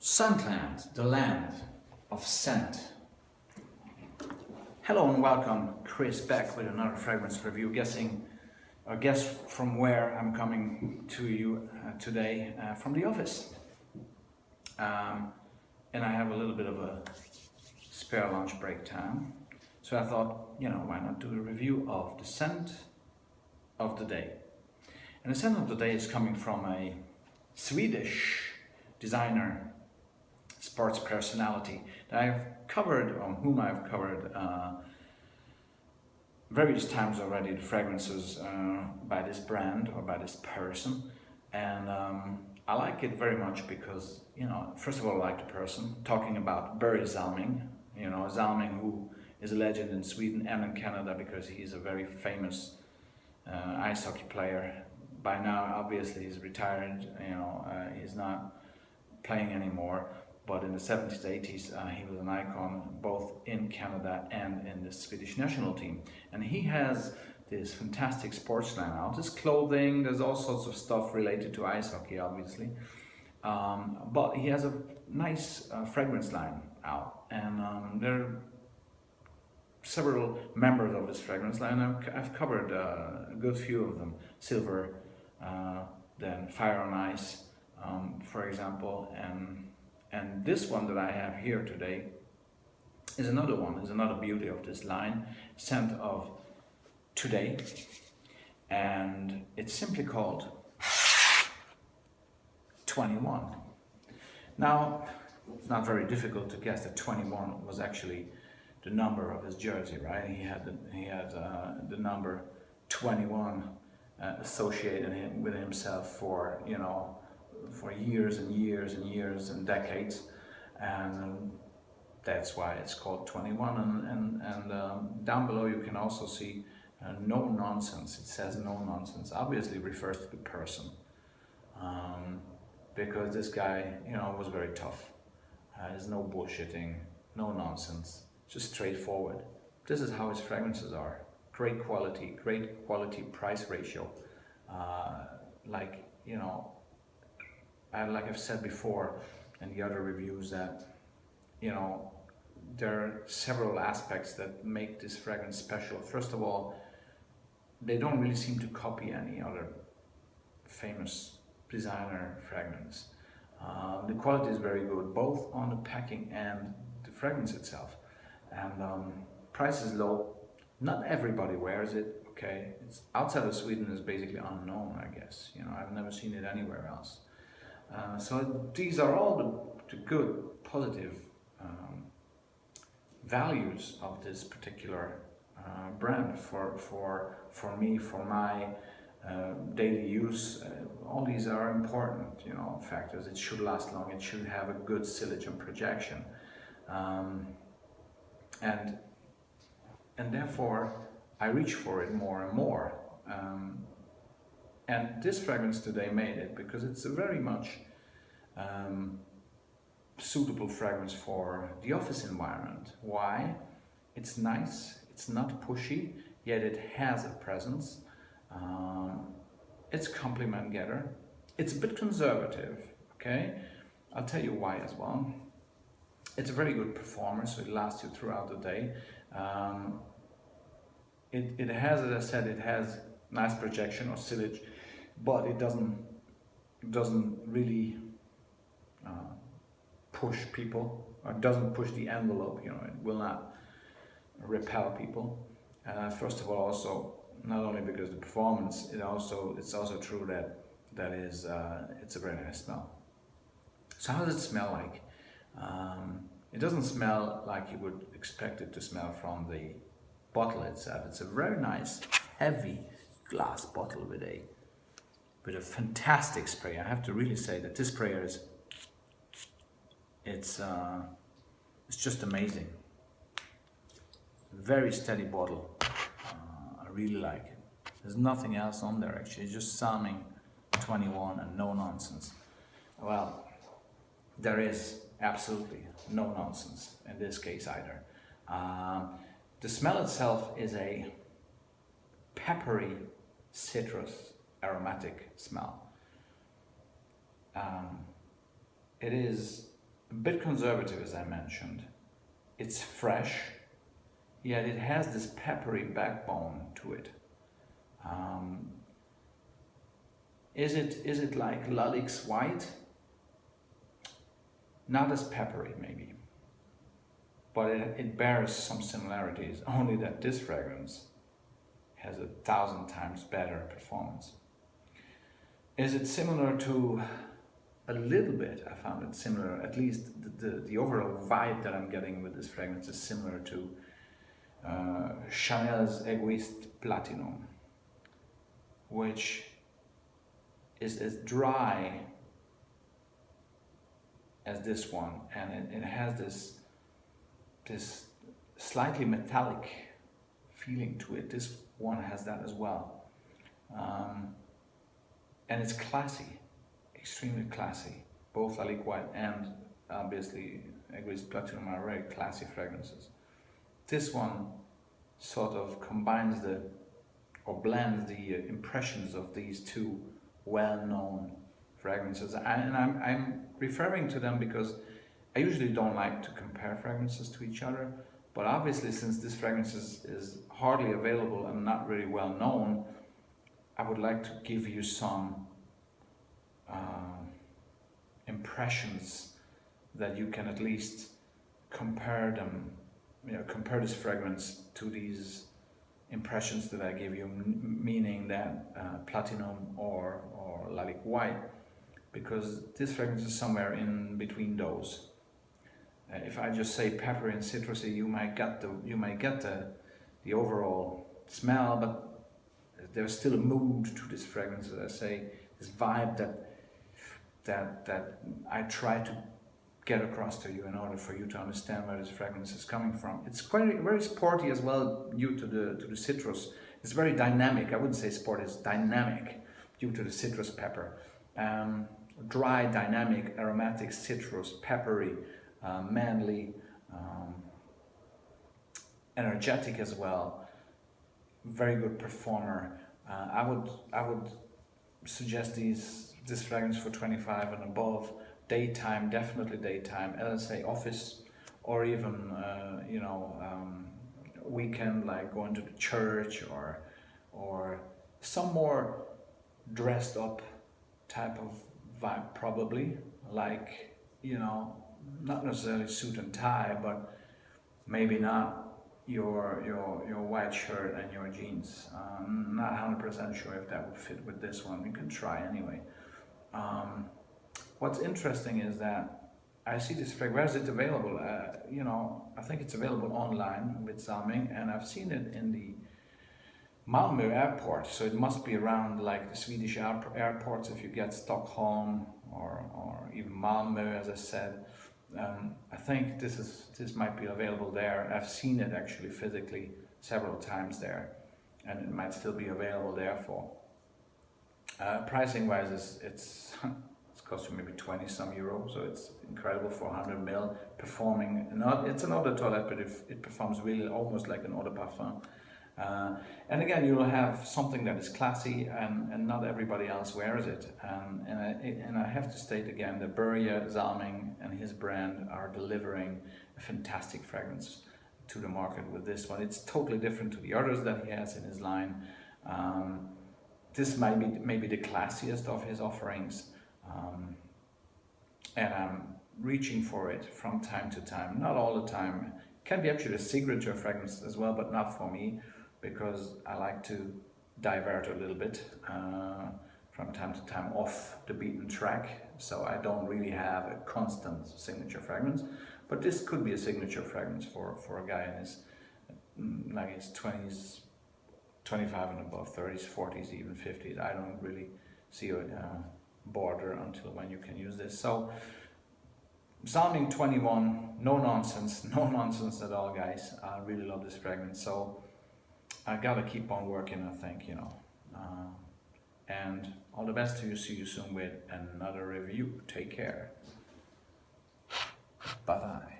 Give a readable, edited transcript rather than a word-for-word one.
Scentland, the land of scent. Hello and welcome, Chris, back with another fragrance review. Guess from where I'm coming to you today from the office. And I have a little bit of a spare lunch break time. So I thought, why not do a review of the scent of the day. And the scent of the day is coming from a Swedish designer, sports personality that whom I've covered various times already, the fragrances by this brand or by this person. And I like it very much because, first of all, I like the person, talking about Barry Salming, Salming, who is a legend in Sweden and in Canada because he's a very famous ice hockey player. By now, obviously, he's retired, he's not playing anymore. But in the 70s, 80s, he was an icon both in Canada and in the Swedish national team. And he has this fantastic sports line out. There's clothing, there's all sorts of stuff related to ice hockey, obviously. But he has a nice fragrance line out. And there are several members of this fragrance line. I've covered a good few of them. Silver, then Fire on Ice, for example. And this one that I have here today is another beauty of this line, scent of today, and it's simply called 21. Now, it's not very difficult to guess that 21 was actually the number of his jersey, right? He had the number 21 associated with himself for years and years and years and decades, and that's why it's called 21. And down below you can also see no nonsense. It says no nonsense. Obviously refers to the person, because this guy, was very tough. There's no bullshitting, no nonsense, just straightforward. This is how his fragrances are. Great quality price ratio. Like I've said before in the other reviews that, there are several aspects that make this fragrance special. First of all, they don't really seem to copy any other famous designer fragrance. The quality is very good, both on the packing and the fragrance itself. And price is low. Not everybody wears it, okay? It's outside of Sweden is basically unknown, I guess. I've never seen it anywhere else. So these are all the good, positive values of this particular brand for me, for my daily use. All these are important, factors. It should last long. It should have a good sillage and projection, and therefore I reach for it more and more. And this fragrance today made it because it's a very much suitable fragrance for the office environment. Why? It's nice, it's not pushy, yet it has a presence. It's compliment getter. It's a bit conservative, okay? I'll tell you why as well. It's a very good performer, so it lasts you throughout the day. It has, as I said, it has nice projection or sillage, but it doesn't really push people, or doesn't push the envelope. It will not repel people. First of all, also not only because the performance, it's also true that it's a very nice smell. So how does it smell like? It doesn't smell like you would expect it to smell from the bottle itself. It's a very nice, heavy glass bottle with a fantastic spray. I have to really say that this sprayer it's just amazing. Very steady bottle. I really like it. There's nothing else on there actually. It's just Salming 21 and no nonsense. Well, there is absolutely no nonsense in this case either. The smell itself is a peppery, citrus, aromatic smell. It is a bit conservative, as I mentioned. It's fresh, yet it has this peppery backbone to it. Is it like Lalix White? Not as peppery, maybe, but it bears some similarities, only that this fragrance has 1,000 times better performance. Is it similar to, a little bit, I found it similar, at least the overall vibe that I'm getting with this fragrance is similar to Chanel's Egoist Platinum, which is as dry as this one, and it has this slightly metallic feeling to it. This one has that as well, and it's classy, extremely classy. Both Lalique White and obviously Egoist Platinum are very classy fragrances. This one sort of combines or blends the impressions of these two well-known fragrances, and I'm referring to them because I usually don't like to compare fragrances to each other, but obviously since this fragrance is hardly available and not really well known, I would like to give you some impressions that you can at least compare them, compare this fragrance to these impressions that I give you, meaning that Platinum or Lalique White, because this fragrance is somewhere in between those. If I just say peppery and citrusy, you might get the overall smell, but there's still a mood to this fragrance, as I say, this vibe that I try to get across to you in order for you to understand where this fragrance is coming from. It's quite very sporty as well due to the citrus. It's very dynamic. I wouldn't say sporty, it's dynamic due to the citrus pepper. Dry, dynamic, aromatic, citrus, peppery, manly, energetic as well. Very good performer. I would suggest this fragrance for 25 and above. Daytime, definitely daytime. As I say, office, or even weekend, like going to the church, or some more dressed up type of vibe, probably, like, not necessarily suit and tie, but maybe not your white shirt and your jeans. Not 100% sure if that would fit with this one. You can try anyway. What's interesting is that I see this fragrance. Where is it available? I think it's available online with Salming, and I've seen it in the Malmö airport, so it must be around like the Swedish airports if you get Stockholm or even Malmö, as I said. I think this might be available there. I've seen it actually physically several times there, and it might still be available therefore. Pricing wise, it's costing maybe 20 some euros, so it's incredible for 100 ml. Performing, it's an eau de toilette, but it performs really almost like an eau de parfum. And again, you'll have something that is classy, and not everybody else wears it. And I have to state again that Börje Salming and his brand are delivering a fantastic fragrance to the market with this one. It's totally different to the others that he has in his line. This might be maybe the classiest of his offerings. And I'm reaching for it from time to time, not all the time. It can be actually a signature fragrance as well, but not for me, because I like to divert a little bit from time to time off the beaten track, so I don't really have a constant signature fragrance. But this could be a signature fragrance for a guy in his like his 20s, 25 and above, 30s, 40s, even 50s. I don't really see a border until when you can use this. So Salming 21, no nonsense at all, guys. I really love this fragrance, so I gotta keep on working, I think, and all the best to you. See you soon with another review. Take care. Bye bye.